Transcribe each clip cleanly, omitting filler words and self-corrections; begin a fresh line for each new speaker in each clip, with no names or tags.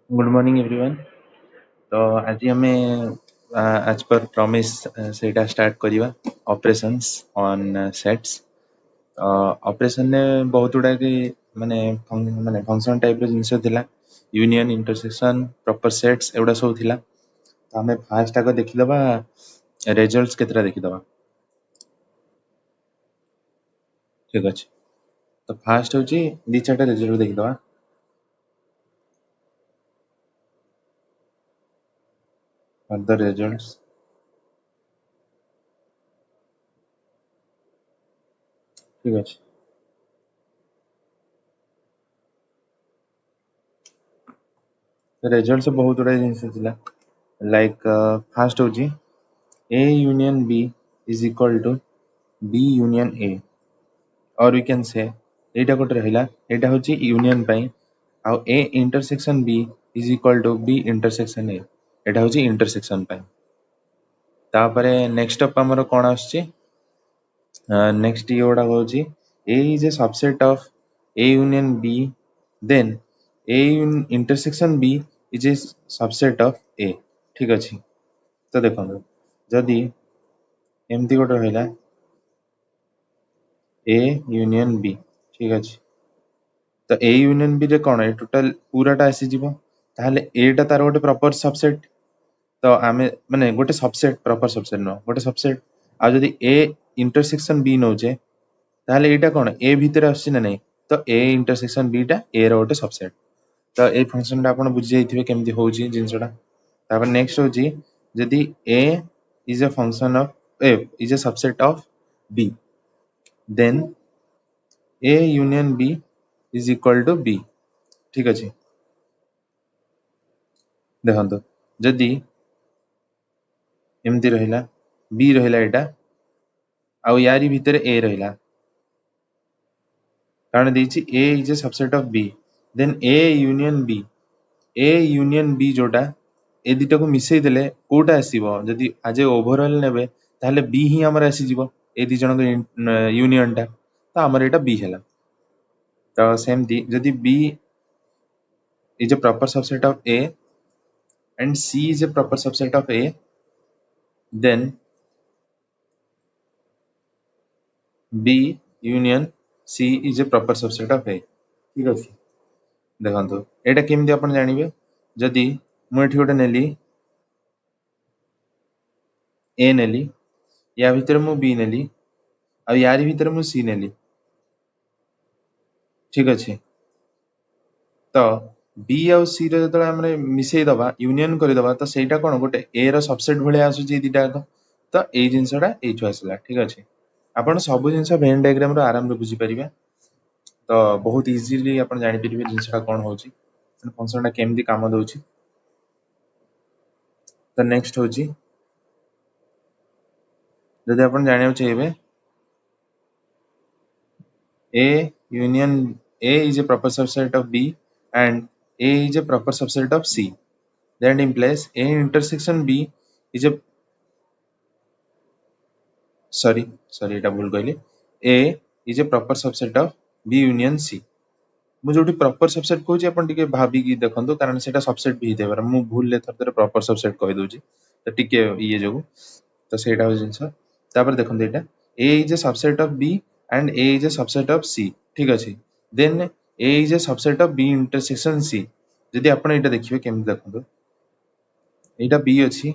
Good morning everyone. तो आज आम एज पर प्रॉमिस सेटा स्टार्ट करिवा ऑपरेशंस ऑन सेट्स। ऑपरेशन ने बहुत गुड़ा माने माने फंक्शन टाइप जिनस थिला यूनियन इंटरसेक्शन प्रॉपर सेट्स एवडा सब थिला। तो आम फास्ट आगे देखिदबा रिजल्ट्स केतरा देखिदबा। ठीक अच्छे। तो फास्ट होची दी चारटा रिजल्ट देखिदबा। Further results. ठीक अच्छे। रिजल्ट से बहुत गुड़ा जिनस थिला लाइक फास्ट होची A union B is equal to B union A, और वी कैन से एटा गोटे रहिला एटा होची यूनियन पई आ A intersection B is equal to B intersection A एटा होची इंटरसेक्शन पई। तापरे नेक्स्ट अप हमरो कोन आछी नेक्स्ट योडा होची A is a subset of A union B, then A intersection B is a subset of A। ठीक अछि। तो देखो जदि एमती गोटे रहिला ए यूनियन बी। ठीक अच्छे। तो ए यूनियन बी रे कौन है टोटल पूराटा आसीଯିବ ताहले एटा तार गोटे प्रॉपर सबसेट। तो आमे माने गोटे सबसेट प्रॉपर सबसेट न गोटे सबसेट आ जदि ए इंटरसेक्शन बी नोचे ताहले एटा कौन ए भीतर आसी ना नहीं। तो ए इंटरसेक्शन बी टा ए रो गोटे सबसेट। तो ए फंक्शन टा आपण बुझी जाइथिबे केमती होउची जिंसटा। तापर नेक्स्ट होची जदि A is a function of A is a subset of B, then A union B is equal to B. ठीक अच्छे। देखो जदि एमती रहिला बी रहिला एटा आ यारी भितर ए रहिला कारण देछि A is a subset of B, then A union B जोटा ए दिटा को मिसई देले कोटा आसीबो जदि आज ओवरऑल नेबे ताहले बी ही हमर आसी जिवो ए दि जन यूनियन टा। तो हमर एटा बी हैला। तो सेमती जदि B is a proper subset of A and C is a proper subset of A, then B union C is a proper subset of A। ठीक अछि। देखंतु एटा केमती आपण जानिबे जदि मु एठी गोटे नेली A नेली या भितर मु B नेली आ यारी भितर मु C नेली। ठीक अछि। तो B आ C रे जतले हमरे मिसई दबा यूनियन करि दबा तो सेटा कोन गोटे A रो सबसेट भले आसुची दिटा को। तो ए जिंसटा एठु आसला। ठीक अछि। आपण सब जिंस वेन डायग्राम रो आराम रे बुझी परिबे। तो बहुत इजीली आपण जानि परिबे जिंसटा कोन होची फंक्शन टा केमती काम दोची। तो नेक्स्ट होची जदि आपण जानियो चाहिबे A union A is a proper subset of B and A is a proper subset of C. That implies A intersection B is a sorry এটা ভুল কইলি A is a proper subset of B union C। मु जोटी proper subset कहूची आपण टिके भाबी की देखंतु कारण सेटा सबसेट भी हेतेबार मु भूल ले थरतर प्रॉपर सबसेट कहि दोची तो टिके ये जोगु। तो सेटा हो जिंस तापर देखंतु एटा A is a subset of B and A is a subset of C। ठीक अछि। Then A is a subset of B intersection C। जदि आपण एटा देखिबे केमति देखंतु एटा B अछि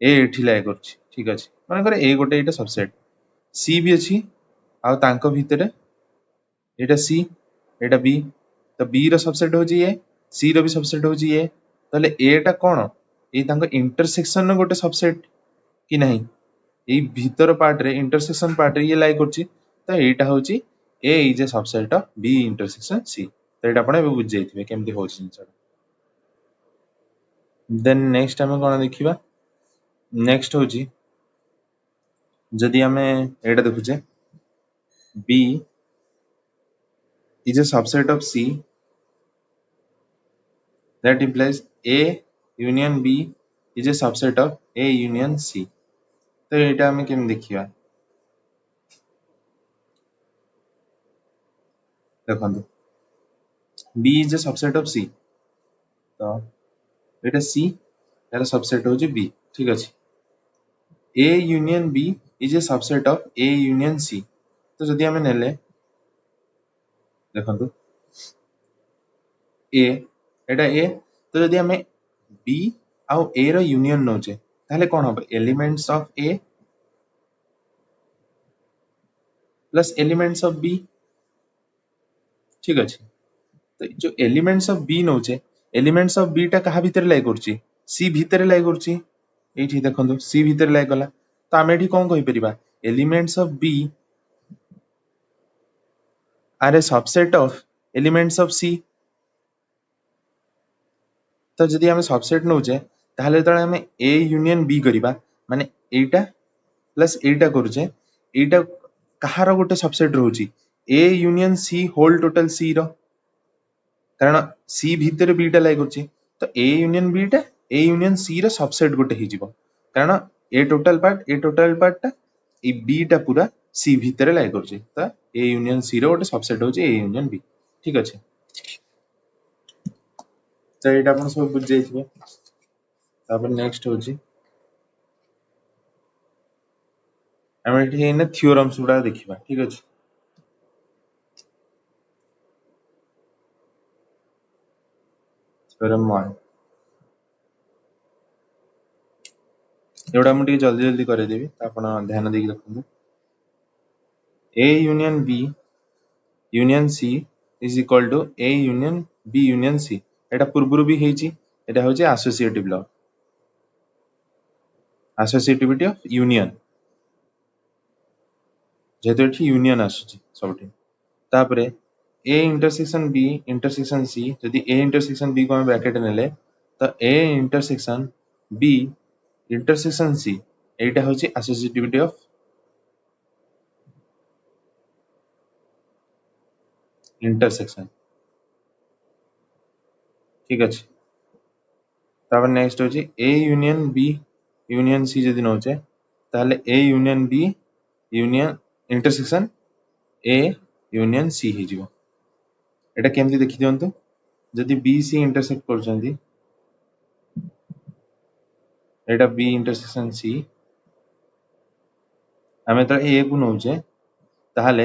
A एठी लाय करछि। ठीक अछि। माने करे A गोटे एटा सबसेट C भी अछि आ तांको भितरे एटा C एटा B। तो B रो सबसेट होची A C रो भी सबसेट होची A। तले A टा कोन ए तांको इंटरसेक्शन नो गोटे सबसेट कि नहीं ए भीतर पार्ट रे इंटरसेक्शन पार्ट रे ये लाई करछि। तो एटा होची A is a subset of B intersection C। तो एटा आपण बुझ जाइथिबे केमति होची जिंसटा। देन नेक्स्ट हम कोन देखिबा नेक्स्ट होची जदि हमें एटा देखुचे B is a subset of C, that implies A union B is a subset of A union C। तो एटा हमें केम देखिबा देखंतु B is a subset of C तो एटा सी यार सबसेट होची बी ठीक अछि A union B is a subset of A union C तो जदि हमें नेले देखंतु ए एटा ए तो जदि हमें बी आउ ए रो यूनियन नोचे ताहले कोन होबे elements of A plus elements of B ठीक अछि तो जो एलिमेंट्स ऑफ बी नोचे एलिमेंट्स ऑफ बी टा कहा भीतर लाई करछि सी भीतर लाई करछि एठी देखंतु सी भीतर लाई गला तो आमे एठी कोन कहि परिबा elements of B are a subset of elements of C तो जदि आमे सबसेट नोचे ताहले तळे आमे ए यूनियन बी करिबा माने एटा प्लस एटा करूचे एटा कहार गोटे सबसेट रहउची A union C whole total C रो कारण सी भीतर बीटा लाई करछि तो ए यूनियन सी रो सबसेट गोटे ही जीवो कारण ए टोटल पार्ट टा ए बी टा पूरा सी भीतर लाई करछि तो ए यूनियन सी रो गोटे सबसेट होची ए यूनियन बी ठीक अछि तो एटा अपन सब बुझ जाइथिबे तापर नेक्स्ट होची हम एठी एने थ्योरम्स गुडा देखिबा ठीक अछि थ्योरम 1 एवडा हम टिके जल्दी जल्दी करे देबी आपण ध्यान देकी रखंतु A union B union C is equal to A union B union C एटा पूर्वरु भी हेची एटा होची associative law associativity of union जेतो एठी यूनियन आसुची सबठी तापरे A intersection B intersection C यदि ए इंटरसेक्शन बी को हम ब्रैकेट नेले तो A intersection B intersection C एटा होची एसोसिएटिविटी ऑफ इंटरसेक्शन ठीक अछि तापर नेक्स्ट होची A union B union C जदि नोचे ताहले A union B union intersection A union C ही जीवो एटा केमति देखि दियंतु जदि बी सी इंटरसेक्ट करछंदी एटा बी इंटरसेक्शन सी हमें तो ए को नोचे ताहले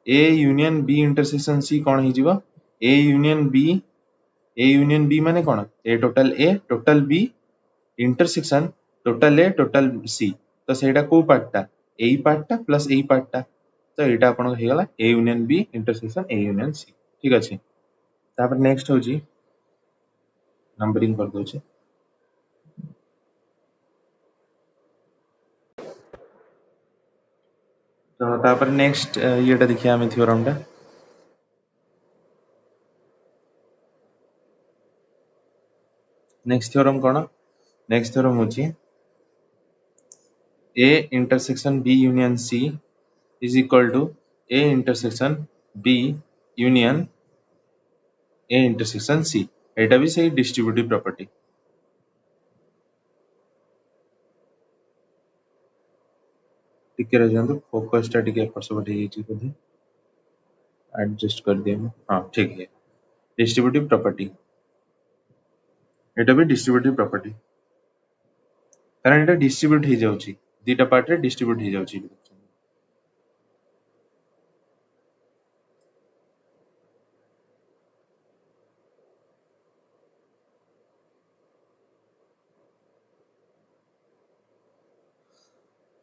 A union B intersection C कोन ही जीवो ए यूनियन बी माने कोन A total B intersection total A total C तो सेटा को पार्टटा ए पार्टटा प्लस ए पार्टटा तो एटा आपण हे गला A union B intersection A union C ठीक अछि तापर नेक्स्ट होजी नंबरिंग कर दोचे तो तापर नेक्स्ट येटा देखिया हमें थ्योरम टा नेक्स्ट थ्योरम कोन नेक्स्ट थ्योरम होची A intersection B union C is equal to A intersection B union A intersection C एटा भी सही डिस्ट्रीब्यूटिव प्रॉपर्टी टिके रह जंतु फोकस टा टिके एपट हे छि बोधे एडजस्ट कर दिए हां ठीक है डिस्ट्रीब्यूटिव प्रॉपर्टी एटा भी डिस्ट्रीब्यूटिव प्रॉपर्टी कारण एटा डिस्ट्रीब्यूट हे जाउची दीटा पार्ट रे डिस्ट्रीब्यूट हे जाउची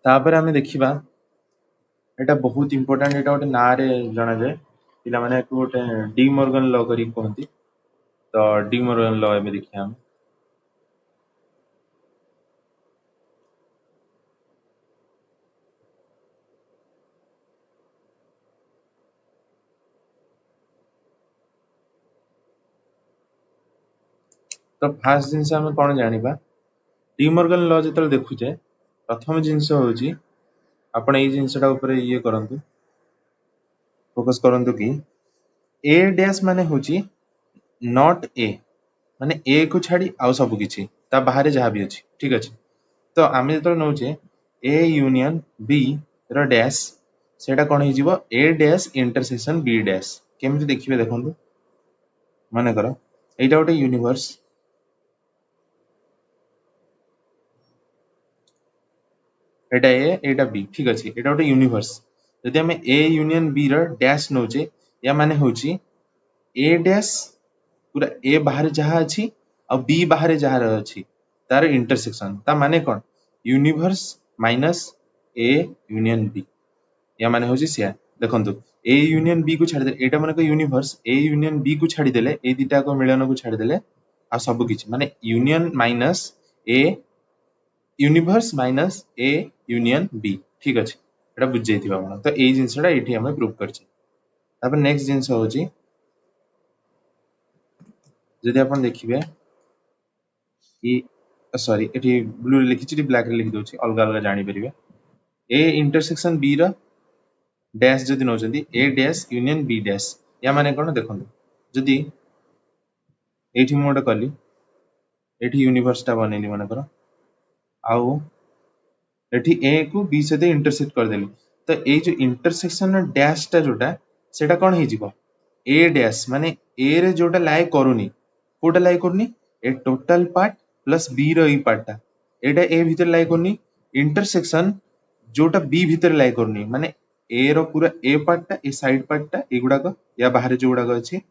तापर हमें देखिबा एटा बहुत इंपोर्टेंट एटा गोटे ना रे जणा जाय पिला माने को गोटे डी मॉर्गन लॉ करी कहंती तो डी मॉर्गन लॉ में देखिया हम तो फास्ट जिंस हम कोन जानिबा डी मॉर्गन लॉ जतल देखुचे प्रथम जिंस होची आपण ए जिंसटा ऊपर ये करंतु फोकस करंतु कि ए डैश माने होची नॉट ए माने ए को छाड़ी आउ सब किछि ता बाहर जहा भी अछि ठीक अछि तो आमे जतल नोचे ए यूनियन बी रो डैश सेटा कोन ही जीवो A dash intersection B dash केमति देखिबे देखंतु माने करो एटा गोटे यूनिवर्स एटा ए एटा बी ठीक अछि एटा गोटे यूनिवर्स जदि हमें ए यूनियन बी रो डैश नोचे या माने होची ए डैश पूरा ए बाहर जहाँ अच्छी और बी बाहर जहाँ अच्छी तार इंटरसेक्शन ता माने कौन universe minus A union B या माने होची सिया देखंतु ए यूनियन बी को छाड़ी दे एटा माने को यूनिवर्स ए यूनियन बी को छाड़ी देले ए दिटा को मिलन को छाड़ी देले आ सब किछि माने union minus A universe minus A union B ठीक अछि एटा बुझ जाइथिबा आपण तो ए जिंसटा एठी हमें प्रूव करछि तापर नेक्स्ट जिंस होची जदि आपण देखिबे कि सॉरी एठी ब्लू रे लिखिछि ब्लैक रे लिखि दोछि अलग अलग जानि परिबे ए इंटरसेक्शन बी रो डैश जदि नौचंदी A dash union B dash या माने कोन देखंतु जदि एठी मु गोटे कली एठी यूनिवर्स टा बनेली माने करो आउ एठी ए को बी सहित इंटरसेक्ट कर देली तो ए जो इंटरसेक्शन डैश टा जोटा सेटा कोन हे जिवो ए डैश माने ए रे जोटा लाई करूनी कोटा लाई करूनी ए टोटल पार्ट प्लस बी रो ई पार्ट टा एटा ए भीतर लाई करूनी इंटरसेक्शन जोटा बी भीतर लाई करूनी माने ए रो पूरा ए पार्ट टा ए साइड पार्ट टा एगुडा को या बाहर जो गुडा को अछि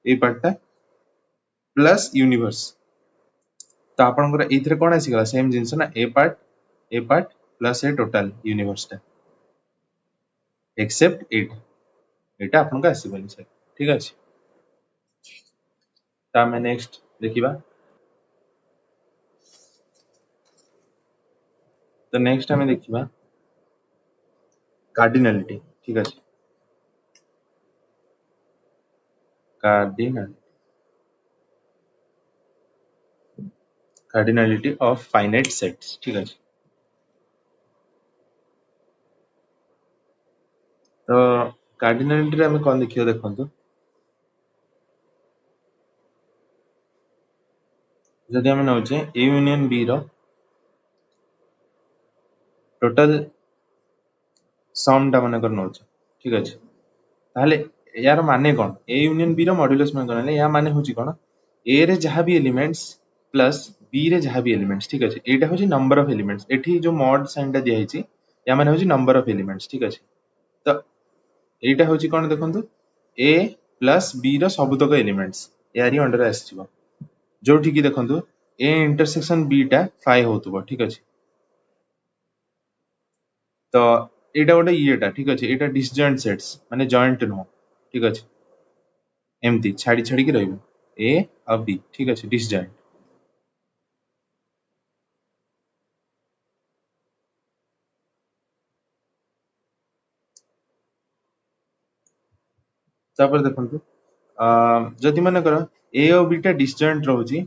ए पार्ट टा प्लस यूनिवर्स तो आपनकर एथरे कोन आसी गला सेम जिंस ना ए पार्ट प्लस ए टोटल यूनिवर्स टा एक्सेप्ट इट एटा आपन का आसी बनी सर ठीक अछि ता मैं नेक्स्ट देखिबा तो नेक्स्ट हमें देखिबा कार्डिनलिटी ठीक अछि cardinal cardinality of finite sets ठीक अछि तो कार्डिनलिटी रे हमें कोन देखियो देखंतु जदि हमें नौचे ए यूनियन बी रो टोटल सम टा माने कर नौचे ठीक अछि ताहले यार माने कोन ए यूनियन बी रो मॉड्यूलस माने कोन या माने होची कोन ए रे जहाँ भी एलिमेंट्स प्लस बी रे जहाँ भी एलिमेंट्स ठीक अछि एटा होची नंबर ऑफ एलिमेंट्स एठी जो मॉड साइन टा दिया हिची या माने होची नंबर ऑफ एलिमेंट्स ठीक अछि तो एटा होची कोन देखंतु ए प्लस बी रो सबुतक एलिमेंट्स यारी अंडर आसीबो जो ठीक देखंतु ए इंटरसेक्शन बी टा 5 होतबो ठीक अछि तो एटा गोटे इएटा ठीक अछि एटा डिसजॉइंट सेट्स माने जॉइंट नो ठीक अछि एमती छाड़ी छाड़ी के रहइबो ए और बी ठीक अछि डिसजॉइंट तापर देखंतु जदि माने कर ए और बी टा डिसजॉइंट रहउची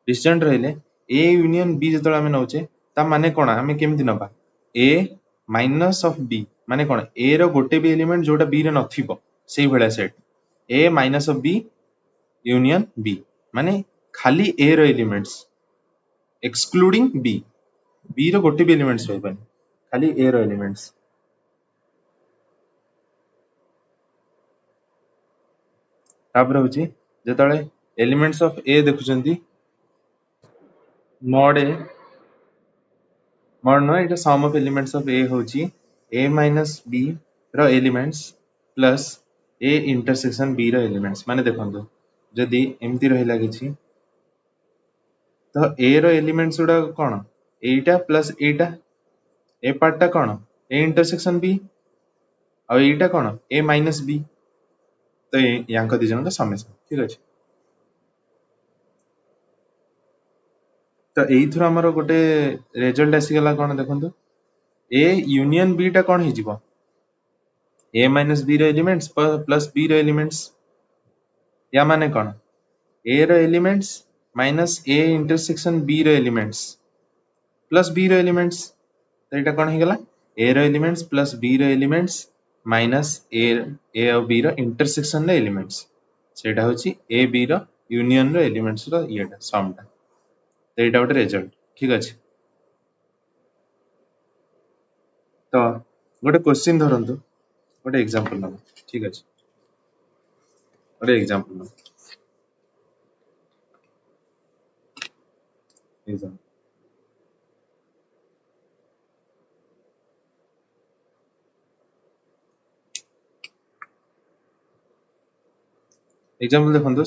डिसजॉइंट रहले ए यूनियन बी जतले हमें नउचे ता माने कोन हमें केमति नबा ए माइनस ऑफ बी माने कोन ए रो गोटे भी एलिमेंट जोटा बी रे नथिबो सेही भला set A minus of B union B माने खाली ए रो एलिमेंट्स एक्सक्लूडिंग बी बी रो गोटे भी एलिमेंट्स रहबन खाली ए रो एलिमेंट्स तापर होची जतले एलिमेंट्स ऑफ ए देखुचंती mod A mod no it is sum of elements of a होची a minus b रो elements plus a intersection b रो एलिमेंट्स माने देखंतु जदी एमती रहिला किछि तो a रो एलिमेंट्स गुडा कोन एटा प्लस एटा ए पार्ट टा कोन a इंटरसेक्शन b और एटा कोन a माइनस b तो यांक दी जन का समेशन ठीक अछि तो एई थरो हमर गोटे रिजल्ट आसी गला कोन देखंतु ए यूनियन बी टा कोन हिजिबो a माइनस b रो एलिमेंट्स प्लस b रो एलिमेंट्स या माने कोन a रो elements minus a intersection b रो एलिमेंट्स प्लस b रो एलिमेंट्स तो एटा कोन हे गला a रो एलिमेंट्स प्लस b रो एलिमेंट्स माइनस a और b रो इंटरसेक्शन रो एलिमेंट्स सेटा होची a b रो यूनियन रो एलिमेंट्स रो येटा सम टा तो एटा गोटे रिजल्ट ठीक अछि तो गोटे क्वेश्चन धरंतु गोटे एग्जांपल न ठीक अछि गोटे एग्जांपल न एग्जांपल एग्जांपल देखो,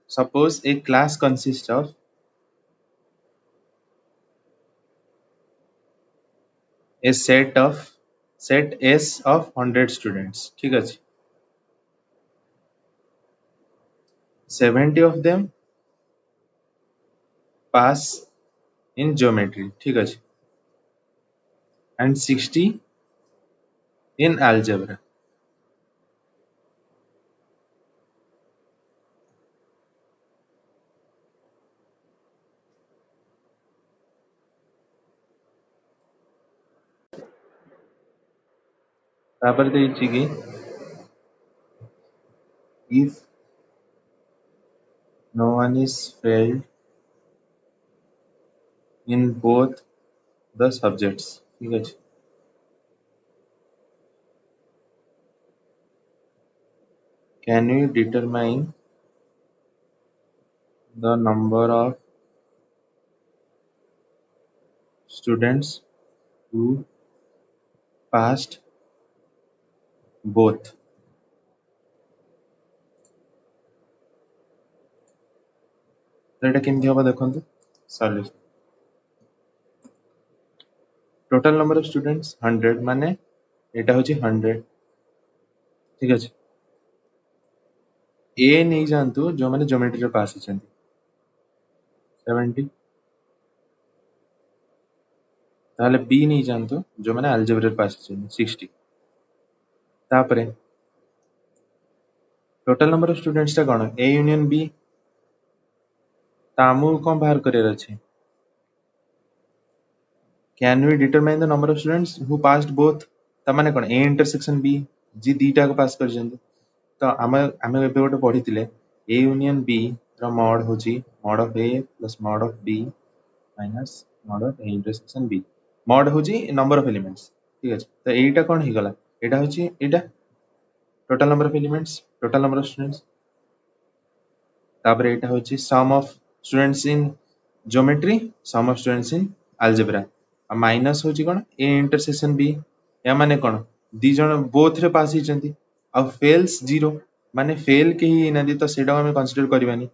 suppose A class consist of A set S of 100 students, ठीक अच्छे। 70 of them pass in geometry, ठीक अच्छे, एंड 60 इन अलजेब्रा। तापर देछि कि if no one is failed in both the subjects, ठीक अच्छे, can we determine the number of students who passed both? तो एटा केमती हबा देखंतु solution. Total number of students 100 माने एटा होची 100, ठीक अच्छे। ए नहीं जानतु जो माने ज्योमेट्री रे पास होचंती 70, ताले बी नहीं जानतु जो माने अलजेब्रा रे पास होचंती 60। तापरे टोटल नंबर ऑफ स्टूडेंट्स टा कोन ए यूनियन बी, तामु कोन बाहर करियर अछि। Can we determine the number of students who passed both? तामाने कोन ए इंटरसेक्शन बी जी दीटा को पास करजंती। तो आमे आमे एबे गोटे पढिथिले ए यूनियन बी रो मॉड होची mod of A plus mod of B minus mod of A intersection B. Mod होची नंबर ऑफ एलिमेंट्स, ठीक अछि। तो एटा कोन हि गला, एटा होची एटा total number of elements, total number of students. तापर एटा होची sum of students in geometry, sum of students in algebra. आ माइनस होची कोन ए इंटरसेक्शन बी, या माने कोन दी जण बोथ रे पास हिचंती आ फेल्स 0 माने फेल के ही नदी, तो सेटा हमें कंसीडर करबानी।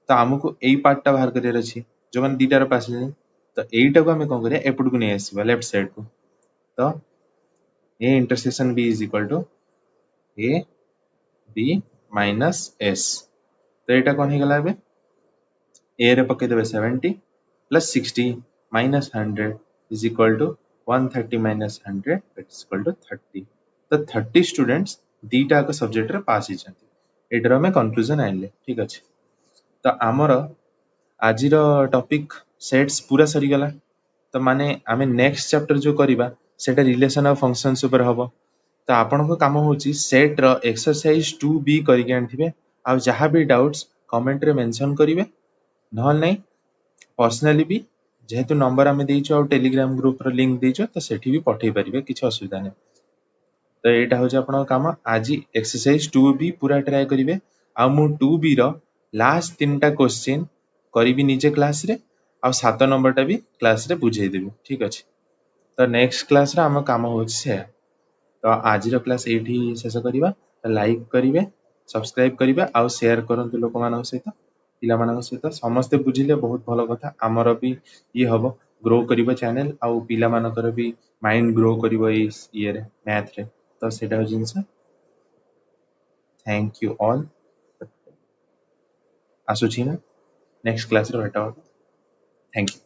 तो हमको एई पार्ट टा बाहर करियर अछि जो माने दीटा रे पास हिचंती। तो एईटा को हमें कोन करिया एपट को नै आसीबा लेफ्ट साइड को। तो A intersection B is equal to A B minus S. तो एटा कोन ही गला बे ए रे पके देबे 70 plus 60 minus 100 is equal to 130 minus 100 it is equal to 30। तो 30 स्टूडेंट्स दीटा को सब्जेक्ट रे पास हिचंती। एटर हमें कंक्लूजन आइले, ठीक अछि। तो आमर आज टॉपिक सेट्स पूरा सरी गला। तो माने आमे नेक्स्ट चैप्टर जो करिबा सेटा रिलेशन ऑफ फंक्शंस ऊपर हबो। तो आपन को काम होची सेट रो एक्सरसाइज 2b करिके आनथिबे। आ जहां भी डाउट्स कमेंट रे मेंशन करिवे, नहल नहीं पर्सनली भी जेहेतु नंबर आमे देइछो और टेलीग्राम ग्रुप रो लिंक देइछो, तो सेठी भी पठेई परिबे, किछ असुविधा नै। तो एटा होची आपन काम आज एक्सरसाइज 2b पूरा ट्राई करिवे। आ मु 2b रो लास्ट 3टा क्वेश्चन करिबी निजे क्लास रे, आ 7 नंबर टा भी क्लास रे बुझेई देबी, ठीक अछि। तो नेक्स्ट क्लास रे हम काम होची से। तो आज रो क्लास एठी शेष करिबा। लाइक करिवे, सब्सक्राइब करिवे आ शेयर करंतु लोक मानक सहित, पिला मानक सहित समस्ते बुझिले बहुत भलो कथा। हमर भी ये हबो ग्रो करिवो चैनल, आ पिला मानकर भी माइंड ग्रो करिवो इस ये रे मैथ रे। तो सेटा हो जिंस। Thank you all. आसुची ना नेक्स्ट क्लास रे भेटा। Thank you.